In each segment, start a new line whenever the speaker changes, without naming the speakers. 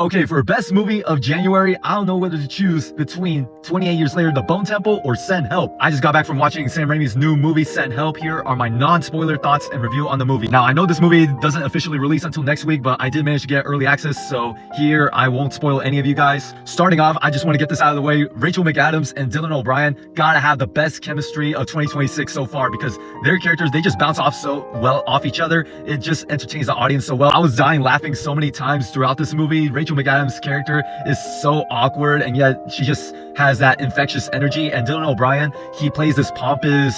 Okay, for best movie of January, I don't know whether to choose between 28 Years Later, The Bone Temple, or Send Help. I just got back from watching Sam Raimi's new movie, Send Help. Here are my non-spoiler thoughts and review on the movie. Now, I know this movie doesn't officially release until next week, but I did manage to get early access, so here I won't spoil any of you guys. Starting off, I just want to get this out of the way. Rachel McAdams and Dylan O'Brien gotta have the best chemistry of 2026 so far because their characters, they just bounce off so well off each other. It just entertains the audience so well. I was dying laughing so many times throughout this movie. Rachel McAdams' character is so awkward, and yet she just has that infectious energy. And Dylan O'Brien, he plays this pompous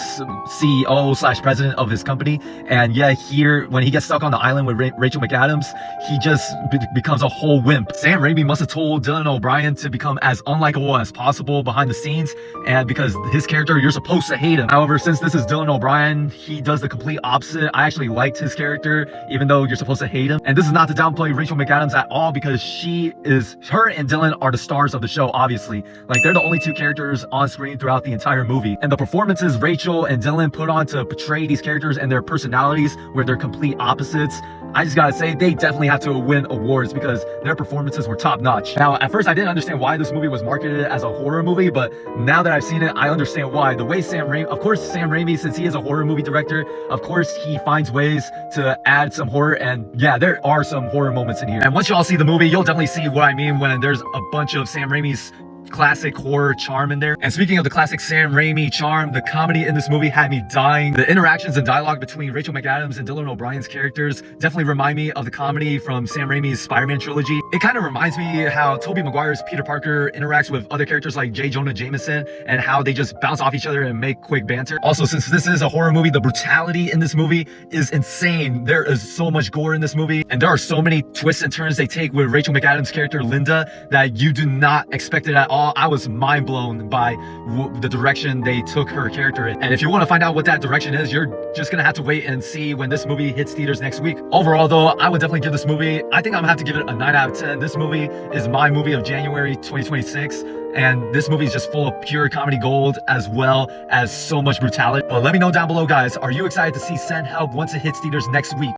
CEO slash president of his company, and yeah, here when he gets stuck on the island with Rachel McAdams, he just becomes a whole wimp. Sam Raimi must have told Dylan O'Brien to become as unlikable as possible behind the scenes, and because his character, you're supposed to hate him. However, since this is Dylan O'Brien, he does the complete opposite. I actually liked his character, even though you're supposed to hate him. And this is not to downplay Rachel McAdams at all, because her and Dylan are the stars of the show, obviously. Like, they're the only two characters on screen throughout the entire movie. And the performances Rachel and Dylan put on to portray these characters and their personalities, where they're complete opposites, I just gotta say, they definitely have to win awards because their performances were top notch. Now, at first I didn't understand why this movie was marketed as a horror movie, but now that I've seen it, I understand why. The way Sam Raimi, since he is a horror movie director, of course he finds ways to add some horror, and yeah, there are some horror moments in here. And once y'all see the movie, you'll definitely see what I mean when there's a bunch of Sam Raimi's classic horror charm in there. And speaking of the classic Sam Raimi charm, the comedy in this movie had me dying. The interactions and dialogue between Rachel McAdams and Dylan O'Brien's characters definitely remind me of the comedy from Sam Raimi's Spider-Man trilogy. It kind of reminds me how Tobey Maguire's Peter Parker interacts with other characters like J. Jonah Jameson, and how they just bounce off each other and make quick banter. Also, since this is a horror movie, the brutality in this movie is insane. There is so much gore in this movie, and there are so many twists and turns they take with Rachel McAdams' character Linda that you do not expect it at all. I was mind blown by the direction they took her character in. And if you want to find out what that direction is, you're just gonna have to wait and see when this movie hits theaters next week. Overall though, I would definitely give this movie, I think I'm gonna have to give it a 9 out of 10. This movie is my movie of January 2026. And this movie is just full of pure comedy gold, as well as so much brutality. But let me know down below, guys, are you excited to see Send Help once it hits theaters next week?